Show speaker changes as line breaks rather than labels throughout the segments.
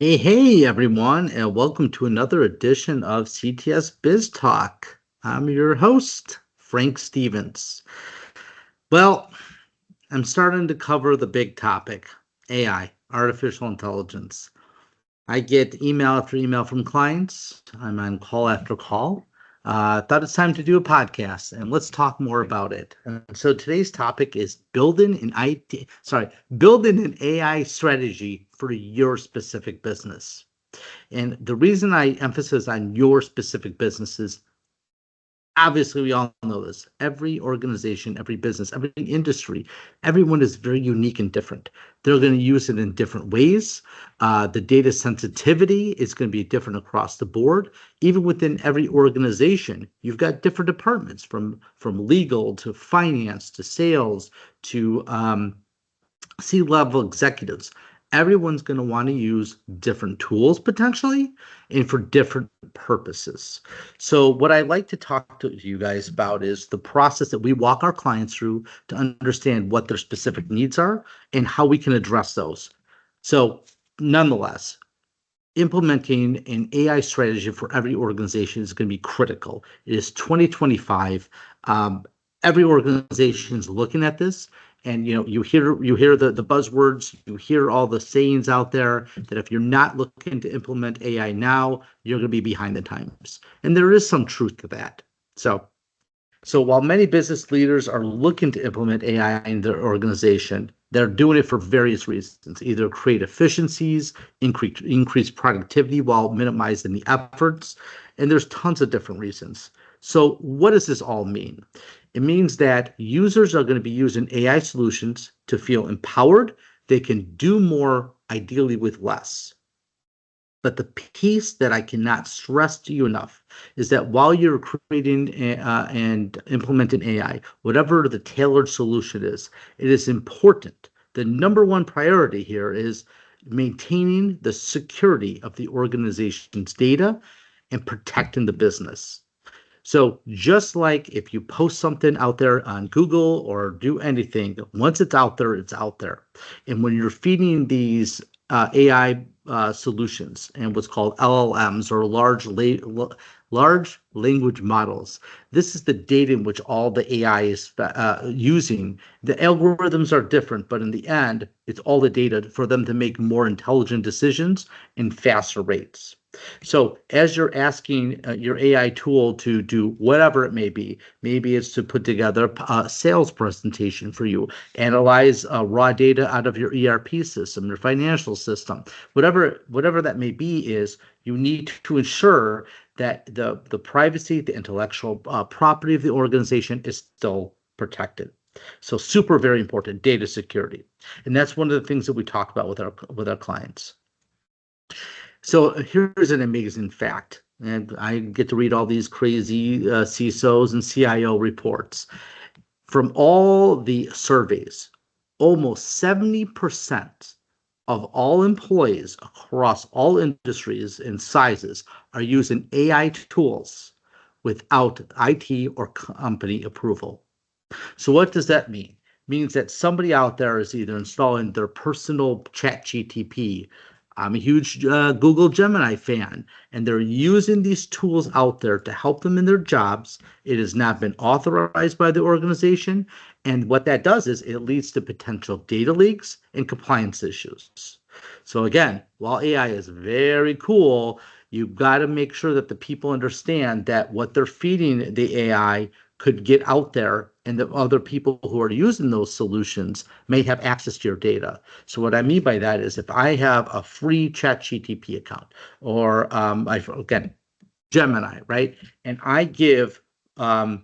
Hey, everyone, and welcome to another edition of CTS Biz Talk. I'm your host, Frank Stevens. Well, I'm starting to cover the big topic AI, artificial intelligence. I get email after email from clients. I'm on call after call. Thought it's time to do a podcast and let's talk more about it. And so today's topic is building an AI strategy for your specific business. And the reason I emphasize on your specific businesses, obviously, we all know this. Every organization, every business, every industry, everyone is very unique and different. They're going to use it in different ways. The data sensitivity is going to be different across the board. Even within every organization, you've got different departments from legal to finance to sales to C-level executives. Everyone's going to want to use different tools potentially and for different purposes. So, what I like to talk to you guys about is the process that we walk our clients through to understand what their specific needs are and how we can address those. So, nonetheless, implementing an AI strategy for every organization is going to be critical. It is 2025. Every organization is looking at this, and you hear the buzzwords, you hear all the sayings out there that if you're not looking to implement AI now, you're going to be behind the times, and there is some truth to that. So while many business leaders are looking to implement AI in their organization, they're doing it for various reasons, either create efficiencies, increase productivity while minimizing the efforts, and there's tons of different reasons. So what does this all mean? It means that users are going to be using AI solutions to feel empowered. They can do more, ideally with less. But the piece that I cannot stress to you enough is that while you're creating and implementing AI, whatever the tailored solution is, it is important. The number one priority here is maintaining the security of the organization's data and protecting the business. So just like if you post something out there on Google or do anything, once it's out there, it's out there. And when you're feeding these AI solutions and what's called LLMs or large language models, this is the data in which all the AI is using. The algorithms are different, but in the end, it's all the data for them to make more intelligent decisions in faster rates. So as you're asking your AI tool to do whatever it may be, maybe it's to put together a sales presentation for you, analyze raw data out of your ERP system, your financial system, whatever that may be, is you need to ensure that the privacy, the intellectual property of the organization is still protected. So super, very important, data security. And that's one of the things that we talk about with our clients. So here's an amazing fact, and I get to read all these crazy CISOs and CIO reports. From all the surveys, almost 70% of all employees across all industries and sizes are using AI tools without IT or company approval. So what does that mean? It means that somebody out there is either installing their personal chat GTP. I'm a huge Google Gemini fan, and they're using these tools out there to help them in their jobs. It has not been authorized by the organization. And what that does is it leads to potential data leaks and compliance issues. So again, while AI is very cool, you've got to make sure that the people understand that what they're feeding the AI could get out there and the other people who are using those solutions may have access to your data. So what I mean by that is if I have a free ChatGTP account or again, Gemini, right? And I give P&L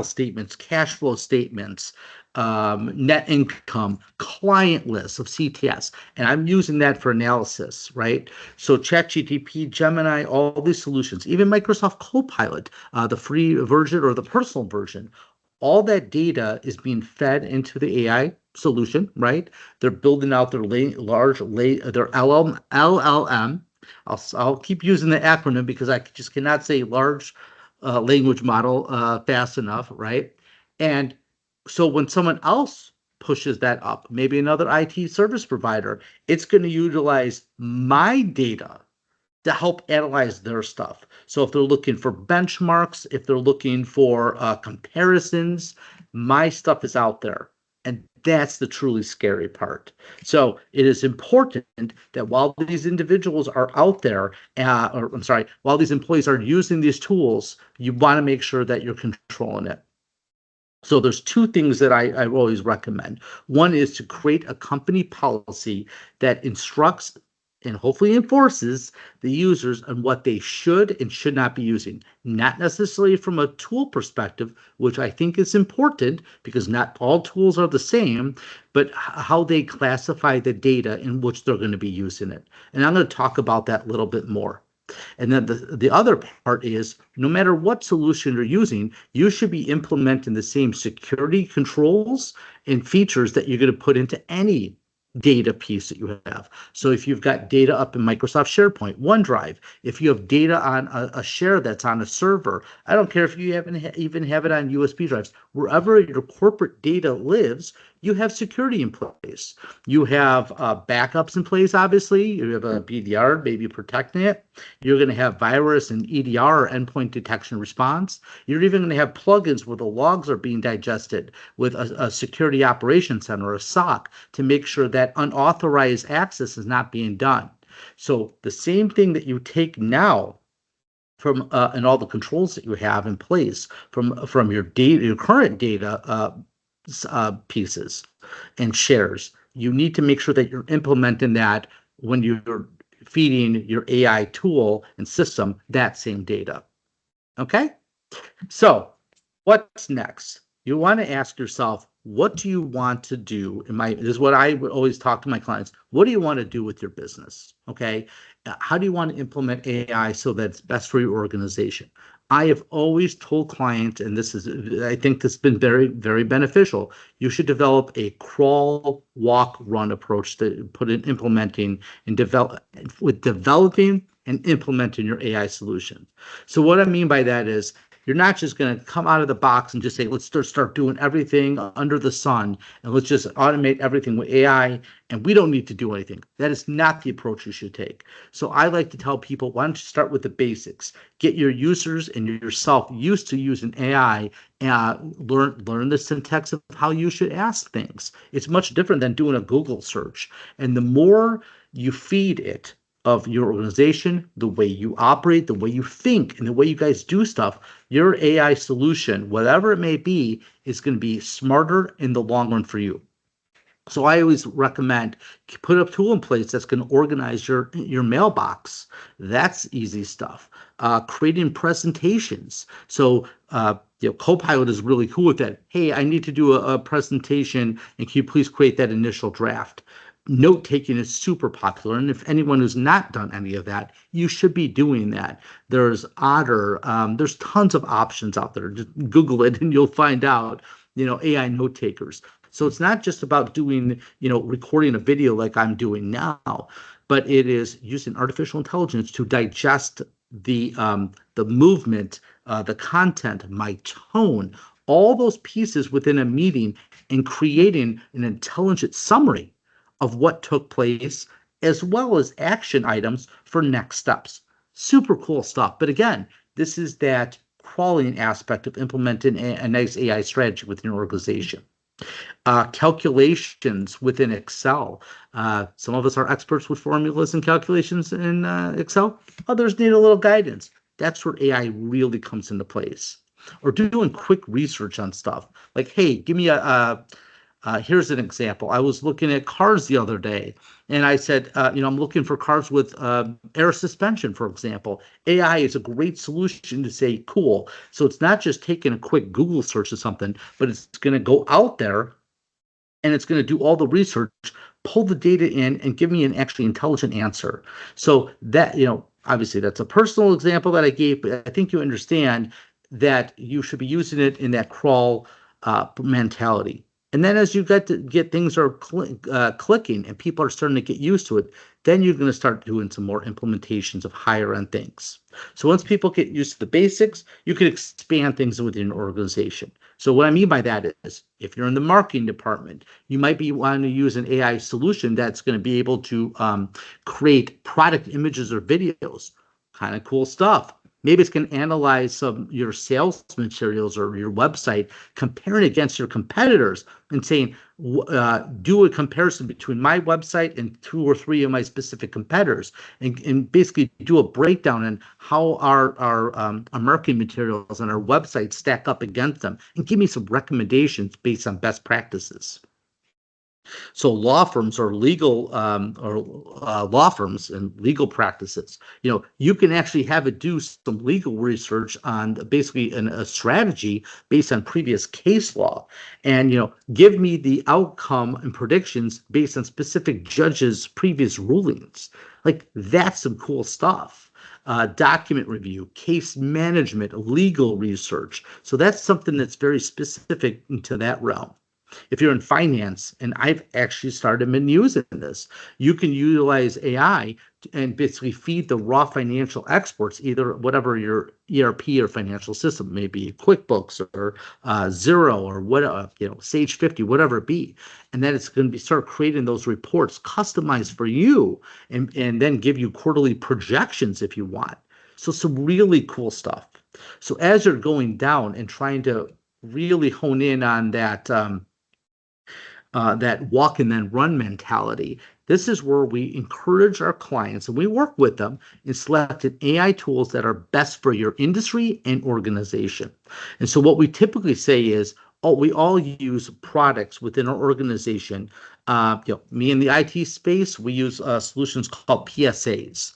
statements, cash flow statements, net income, client lists of CTS, and I'm using that for analysis, right? So ChatGPT, Gemini, all these solutions, even Microsoft Copilot, the free version or the personal version, all that data is being fed into the AI solution, right? They're building out their their LLM. I'll keep using the acronym because I just cannot say large language model fast enough, right? And so when someone else pushes that up. Maybe another IT service provider, it's going to utilize my data to help analyze their stuff. So if they're looking for benchmarks, if they're looking for comparisons, my stuff is out there. And that's the truly scary part. So it is important that while these individuals are out there, or I'm sorry, while these employees are using these tools, you want to make sure that you're controlling it. So there's two things that I always recommend. One is to create a company policy that instructs and hopefully enforces the users on what they should and should not be using. Not necessarily from a tool perspective, which I think is important because not all tools are the same, but how they classify the data in which they're going to be using it. And I'm going to talk about that a little bit more. And then the other part is no matter what solution you're using, you should be implementing the same security controls and features that you're going to put into any data piece that you have. So if you've got data up in Microsoft SharePoint, OneDrive, if you have data on a share that's on a server, I don't care if you even have it on USB drives, wherever your corporate data lives, you have security in place. You have backups in place, obviously. You have a BDR, maybe protecting it. You're going to have virus and EDR, endpoint detection response. You're even going to have plugins where the logs are being digested with a security operations center, a SOC, to make sure that unauthorized access is not being done. So the same thing that you take now from and all the controls that you have in place from your data, your current data pieces and shares, you need to make sure that you're implementing that when you're feeding your AI tool and system that same data. Okay? So what's next? You want to ask yourself, what do you want to do? This is what I would always talk to my clients. What do you want to do with your business? Okay. How do you want to implement AI so that it's best for your organization? I have always told clients, and I think this has been very, very beneficial. You should develop a crawl, walk, run approach to developing and implementing your AI solution. So what I mean by that is you're not just going to come out of the box and just say, let's start doing everything under the sun and let's just automate everything with AI and we don't need to do anything. That is not the approach you should take. So I like to tell people, why don't you start with the basics? Get your users and yourself used to using AI and learn the syntax of how you should ask things. It's much different than doing a Google search. And the more you feed it of your organization, the way you operate, the way you think, and the way you guys do stuff, your AI solution, whatever it may be, is going to be smarter in the long run for you. So I always recommend put a tool in place that's going to organize your mailbox. That's easy stuff. Creating presentations. So Copilot is really cool with that. Hey, I need to do a presentation, and can you please create that initial draft? Note taking is super popular, and if anyone who's not done any of that, you should be doing that. There's Otter, there's tons of options out there. Just Google it, and you'll find out. AI note takers. So it's not just about doing, recording a video like I'm doing now, but it is using artificial intelligence to digest the movement, the content, my tone, all those pieces within a meeting, and creating an intelligent summary of what took place, as well as action items for next steps. Super cool stuff. But again, this is that crawling aspect of implementing a nice AI strategy within your organization. Calculations within Excel. Some of us are experts with formulas and calculations in Excel. Others need a little guidance. That's where AI really comes into place. Or doing quick research on stuff. Like, hey, give me here's an example. I was looking at cars the other day, and I said, I'm looking for cars with air suspension, for example. AI is a great solution to say, cool. So it's not just taking a quick Google search of something, but it's going to go out there, and it's going to do all the research, pull the data in, and give me an actually intelligent answer. So that, obviously that's a personal example that I gave, but I think you understand that you should be using it in that crawl mentality. And then as you get things are clicking and people are starting to get used to it, then you're going to start doing some more implementations of higher end things. So once people get used to the basics, you can expand things within an organization. So what I mean by that is if you're in the marketing department, you might be wanting to use an AI solution that's going to be able to create product images or videos. Kind of cool stuff. Maybe it's going to analyze some your sales materials or your website, comparing against your competitors and saying, do a comparison between my website and two or three of my specific competitors, and basically do a breakdown on how our marketing materials and our website stack up against them, and give me some recommendations based on best practices. So law firms or law firms and legal practices, you can actually have it do some legal research on basically a strategy based on previous case law, and give me the outcome and predictions based on specific judges' previous rulings. Like that's some cool stuff. Document review, case management, legal research. So that's something that's very specific into that realm. If you're in finance, and I've actually started been using this, you can utilize AI and basically feed the raw financial exports, either whatever your ERP or financial system, maybe QuickBooks or Zero or what, Sage 50, whatever it be, and then it's going to start creating those reports customized for you, and then give you quarterly projections if you want. So some really cool stuff. So as you're going down and trying to really hone in on that walk and then run mentality. This is where we encourage our clients and we work with them in selecting AI tools that are best for your industry and organization. And so what we typically say is, we all use products within our organization. Me in the IT space, we use solutions called PSAs.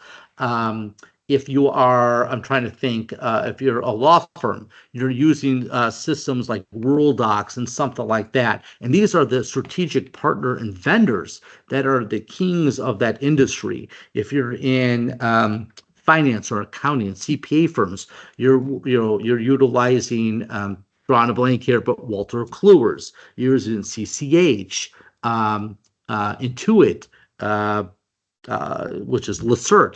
If you are, I'm trying to think, if you're a law firm, you're using systems like Docs and something like that. And these are the strategic partner and vendors that are the kings of that industry. If you're in finance or accounting and CPA firms, you're utilizing, drawing a blank here, but Walter Kluwer's, you're using CCH, Intuit, which is Lacert.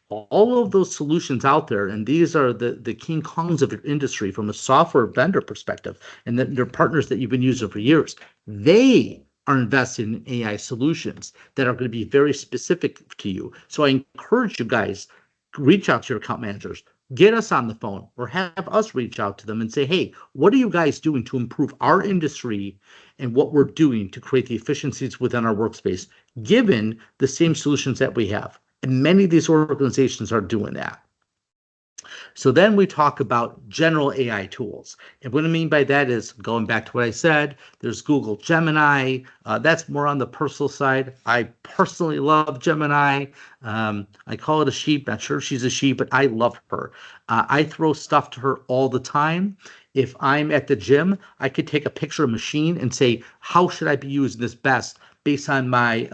All of those solutions out there, and these are the King Kongs of your industry from a software vendor perspective, and they're partners that you've been using for years. They are invested in AI solutions that are going to be very specific to you. So I encourage you guys, reach out to your account managers, get us on the phone, or have us reach out to them and say, hey, what are you guys doing to improve our industry and what we're doing to create the efficiencies within our workspace, given the same solutions that we have? And many of these organizations are doing that. So then we talk about general AI tools. And what I mean by that is, going back to what I said, there's Google Gemini. That's more on the personal side. I personally love Gemini. I call it a sheep. Not sure if she's a sheep, but I love her. I throw stuff to her all the time. If I'm at the gym, I could take a picture of a machine and say, how should I be using this best based on my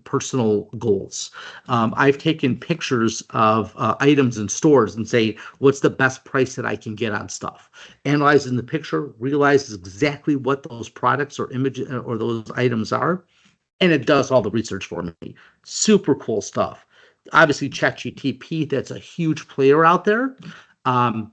personal goals. I've taken pictures of items in stores and say, what's the best price that I can get on stuff? Analyzing the picture, realizes exactly what those products or images or those items are, and it does all the research for me. Super cool stuff. Obviously, ChatGPT, that's a huge player out there.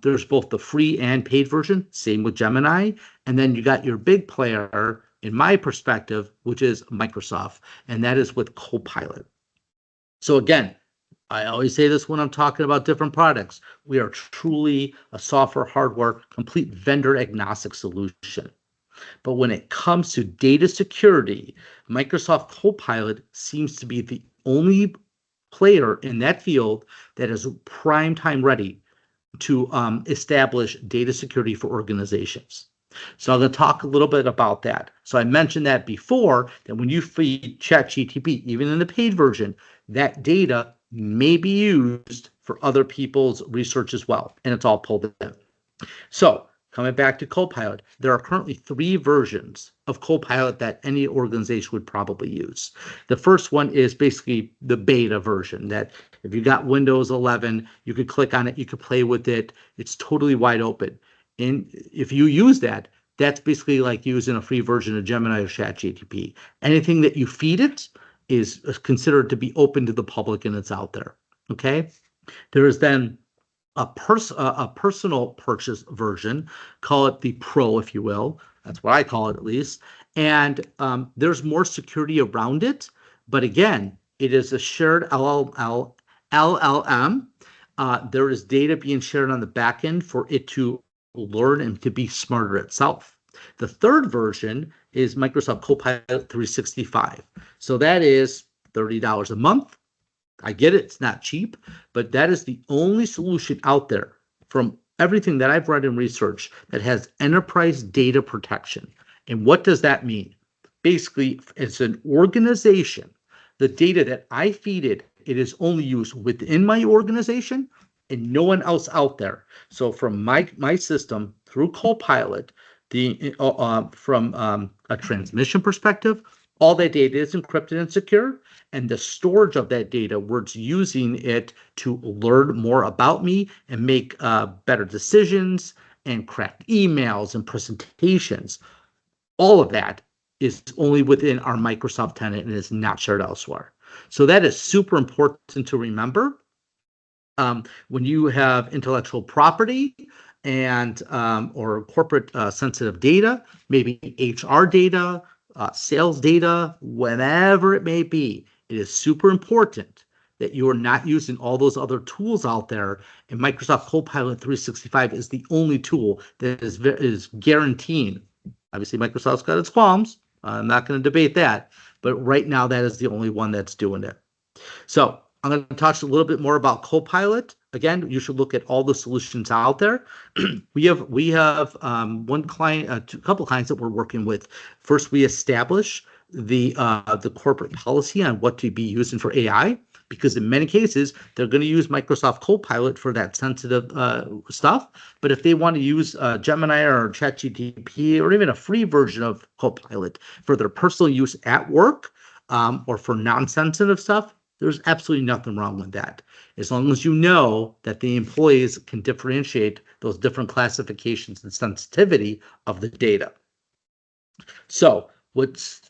There's both the free and paid version, same with Gemini. And then you got your big player, in my perspective, which is Microsoft, and that is with Copilot. So again, I always say this when I'm talking about different products. We are truly a software, hardware, complete vendor agnostic solution. But when it comes to data security, Microsoft Copilot seems to be the only player in that field that is prime time ready to establish data security for organizations. So I'm going to talk a little bit about that. So I mentioned that before, that when you feed ChatGPT, even in the paid version, that data may be used for other people's research as well, and it's all pulled in. So coming back to Copilot, there are currently 3 versions of Copilot that any organization would probably use. The first one is basically the beta version, that if you got Windows 11, you could click on it, you could play with it. It's totally wide open. And if you use that, That's basically like using a free version of Gemini or ChatGPT. Anything that you feed it is considered to be open to the public and it's out there. Okay. There is then a personal purchase version, call it the Pro, if you will. That's what I call it, at least. And there's more security around it. But again, it is a shared LLM. There is data being shared on the back end for it to learn and to be smarter itself. The third version is Microsoft Copilot 365. So that is $30 a month. I get it, it's not cheap, but that is the only solution out there from everything that I've read and researched that has enterprise data protection. And what does that mean? Basically, it's an organization. The data that I feed it, it is only used within my organization and no one else out there. So from my system through Copilot, from a transmission perspective, all that data is encrypted and secure, and the storage of that data, we're using it to learn more about me and make better decisions and craft emails and presentations. All of that is only within our Microsoft tenant and is not shared elsewhere. So that is super important to remember. When you have intellectual property and or corporate sensitive data, maybe HR data, sales data, whatever it may be, it is super important that you are not using all those other tools out there. And Microsoft Copilot 365 is the only tool that is guaranteeing. Obviously, Microsoft's got its qualms. I'm not going to debate that. But right now, that is the only one that's doing it. So I'm going to talk a little bit more about Copilot. Again, you should look at all the solutions out there. we have one client, a couple clients that we're working with. First, we establish the corporate policy on what to be using for AI, because in many cases they're going to use Microsoft Copilot for that sensitive stuff. But if they want to use Gemini or ChatGPT or even a free version of Copilot for their personal use at work or for non-sensitive stuff, there's absolutely nothing wrong with that, as long as you know that the employees can differentiate those different classifications and sensitivity of the data. So what's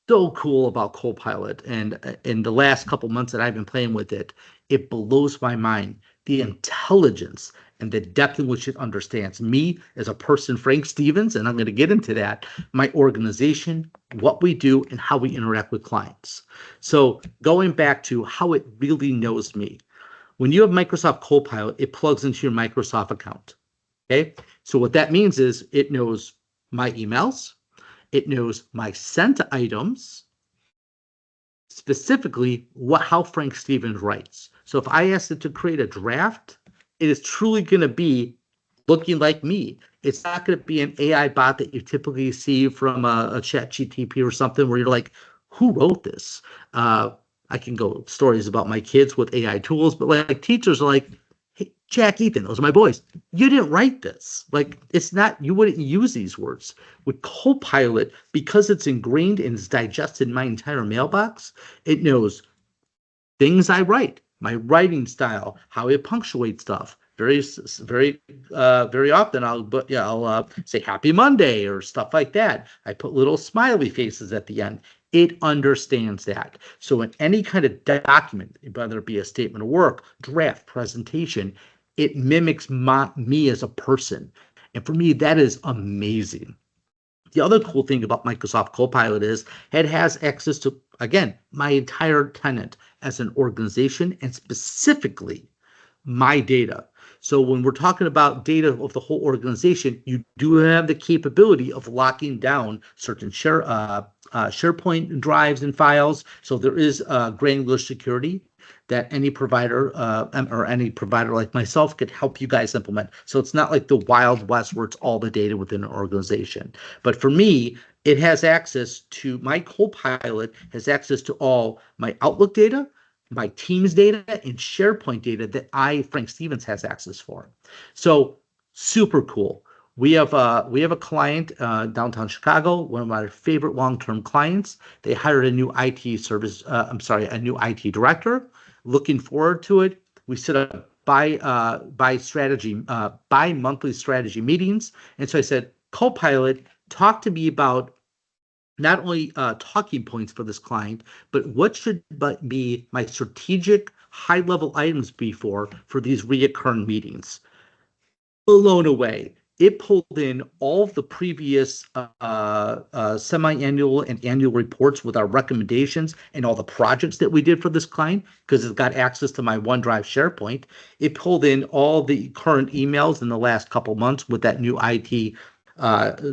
so cool about Copilot, and in the last couple months that I've been playing with it, it blows my mind, the intelligence and the depth in which it understands me as a person, Frank Stevens, and I'm going to get into that, my organization, what we do, and how we interact with clients. So going back to how it really knows me, when you have Microsoft Copilot, it plugs into your Microsoft account. Okay, so what that means is it knows my emails, it knows my sent items, specifically how Frank Stevens writes. So if I ask it to create a draft, it is truly going to be looking like me. It's not going to be an AI bot that you typically see from a ChatGPT or something where you're like, who wrote this? I can go stories about my kids with AI tools, but like teachers are like, hey, Jack, Ethan, those are my boys. You didn't write this. Like, it's not, you wouldn't use these words. With Copilot, because it's ingrained and it's digested in my entire mailbox, it knows things I write, my writing style, how I punctuate stuff. Very often I'll say Happy Monday or stuff like that. I put little smiley faces at the end. It understands that. So in any kind of document, whether it be a statement of work, draft, presentation, it mimics me as a person. And for me, that is amazing. The other cool thing about Microsoft Copilot is it has access to, again, my entire tenant as an organization and specifically my data. So when we're talking about data of the whole organization, you do have the capability of locking down certain SharePoint drives and files. So there is granular security that any provider or any provider like myself could help you guys implement. So it's not like the Wild West where it's all the data within an organization. But for me, it has access to, my Copilot has access to all my Outlook data, my Teams data, and SharePoint data that Frank Stevens, has access for. So super cool. We have a client downtown Chicago, one of my favorite long-term clients. They hired a new IT service. A new IT director. Looking forward to it. We set up bi-monthly strategy meetings, and so I said, Copilot, talk to me about not only talking points for this client, but what should be my strategic high-level items be for these reoccurring meetings. Blown away. It pulled in all of the previous semi-annual and annual reports with our recommendations and all the projects that we did for this client because it's got access to my OneDrive SharePoint. It pulled in all the current emails in the last couple months with that new IT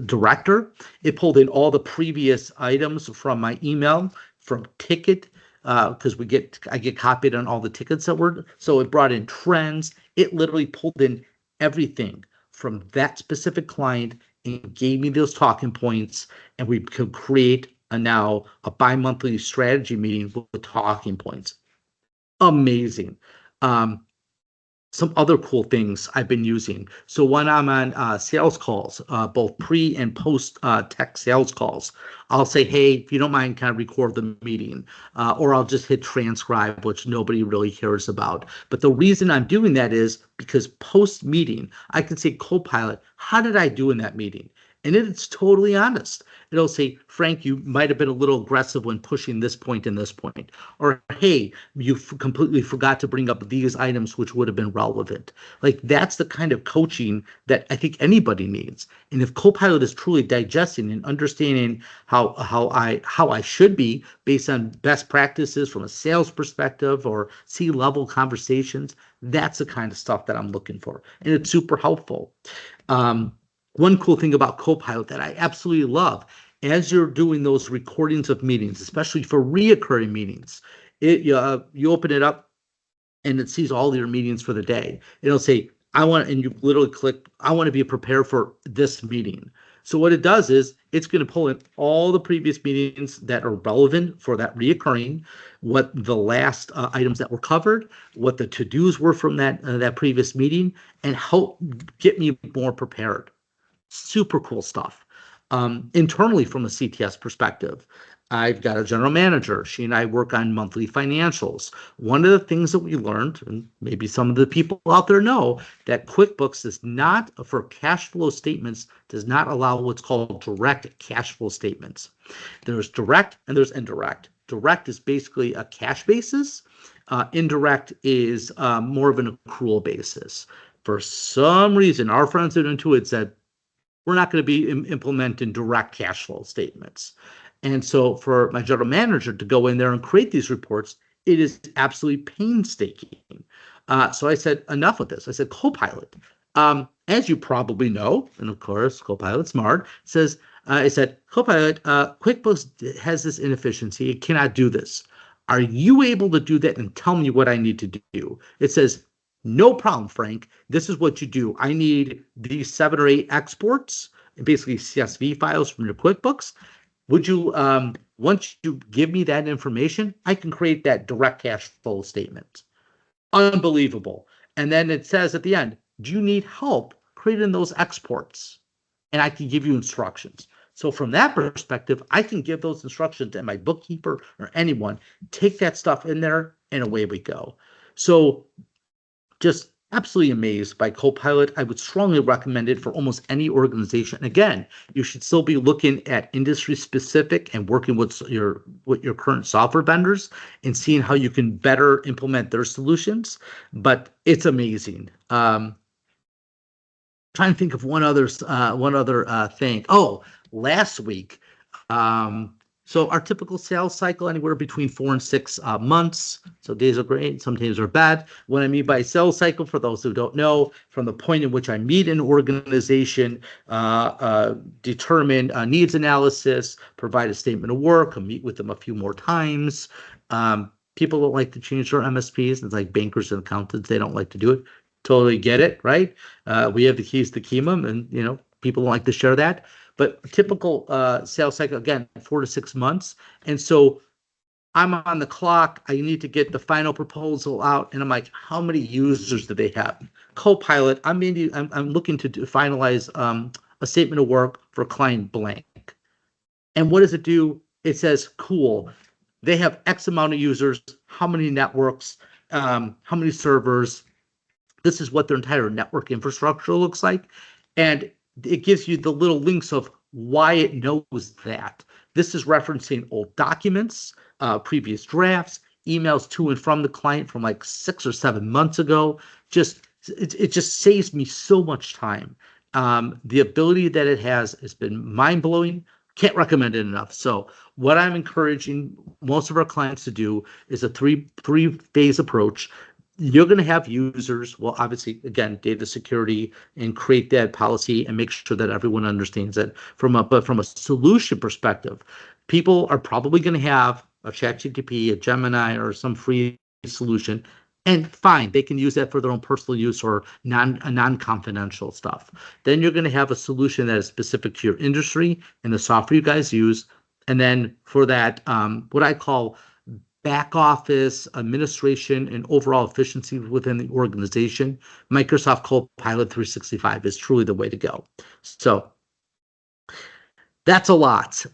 director. It pulled in all the previous items from my email, from ticket, because I get copied on all the tickets that were. So it brought in trends. It literally pulled in everything from that specific client and gave me those talking points, and we could create now a bi-monthly strategy meeting with talking points. Amazing. Some other cool things I've been using. So when I'm on sales calls, both pre and post tech sales calls, I'll say, hey, if you don't mind, kind of record the meeting, or I'll just hit transcribe, which nobody really cares about. But the reason I'm doing that is because post meeting, I can say, Copilot, how did I do in that meeting? And it's totally honest. It'll say, Frank, you might have been a little aggressive when pushing this point and this point. Or, hey, you completely forgot to bring up these items which would have been relevant. Like, that's the kind of coaching that I think anybody needs. And if Copilot is truly digesting and understanding how I should be based on best practices from a sales perspective or C-level conversations, that's the kind of stuff that I'm looking for. And it's super helpful. One cool thing about Copilot that I absolutely love, as you're doing those recordings of meetings, especially for reoccurring meetings, you open it up and it sees all your meetings for the day. It'll say, and you literally click, I want to be prepared for this meeting. So what it does is it's going to pull in all the previous meetings that are relevant for that reoccurring, what the last items that were covered, what the to-dos were from that previous meeting, and help get me more prepared. Super cool stuff. Internally, from a CTS perspective, I've got a general manager. She and I work on monthly financials. One of the things that we learned, and maybe some of the people out there know, that QuickBooks does not, for cash flow statements, does not allow what's called direct cash flow statements. There's direct and there's indirect. Direct is basically a cash basis. Indirect is more of an accrual basis. For some reason, our friends at Intuit said, we're not going to be implementing direct cash flow statements. And so for my general manager to go in there and create these reports, it is absolutely painstaking. So I said, enough with this. I said, Copilot, as you probably know, and of course, Copilot's smart, says, I said, Copilot, QuickBooks has this inefficiency. It cannot do this. Are you able to do that and tell me what I need to do? It says, no problem, Frank. This is what you do. I need these 7 or 8 exports, basically CSV files from your QuickBooks. Would you, once you give me that information, I can create that direct cash flow statement. Unbelievable. And then it says at the end, do you need help creating those exports? And I can give you instructions. So from that perspective, I can give those instructions to my bookkeeper or anyone, take that stuff in there, and away we go. So just absolutely amazed by Copilot. I would strongly recommend it for almost any organization. Again, you should still be looking at industry specific and working with your current software vendors and seeing how you can better implement their solutions. But it's amazing. Trying to think of one other thing. Oh, last week. So our typical sales cycle, anywhere between 4 and 6 months. So days are great, some days are bad. What I mean by sales cycle, for those who don't know, from the point in which I meet an organization, determine needs analysis, provide a statement of work, meet with them a few more times. People don't like to change their MSPs. It's like bankers and accountants. They don't like to do it. Totally get it, right? We have the keys to Kingdom, and people don't like to share that. But typical sales cycle, again, 4 to 6 months. And so I'm on the clock. I need to get the final proposal out. And I'm like, how many users do they have? Copilot, I'm looking to finalize a statement of work for client blank. And what does it do? It says, cool, they have X amount of users, how many networks, how many servers. This is what their entire network infrastructure looks like. And it gives you the little links of why it knows that. This is referencing old documents, previous drafts, emails to and from the client from like 6 or 7 months ago. It just saves me so much time. The ability that it has been mind blowing. Can't recommend it enough. So what I'm encouraging most of our clients to do is a three phase approach. You're going to have users, well, obviously, again, data security and create that policy and make sure that everyone understands it. But from a solution perspective, people are probably going to have a ChatGPT, a Gemini, or some free solution. And fine, they can use that for their own personal use or non-confidential stuff. Then you're going to have a solution that is specific to your industry and the software you guys use. And then for that, what I call back office administration and overall efficiency within the organization, Microsoft Copilot 365 is truly the way to go. So that's a lot.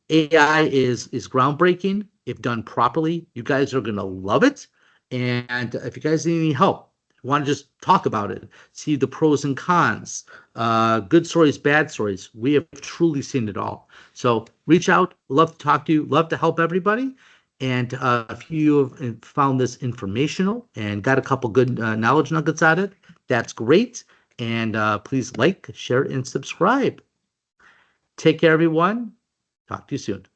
AI is groundbreaking. If done properly, you guys are going to love it. And if you guys need any help, want to just talk about it, see the pros and cons, good stories, bad stories, we have truly seen it all. So reach out. Love to talk to you. Love to help everybody. And if you have found this informational and got a couple good knowledge nuggets out of it, that's great. And please like, share, and subscribe. Take care, everyone. Talk to you soon.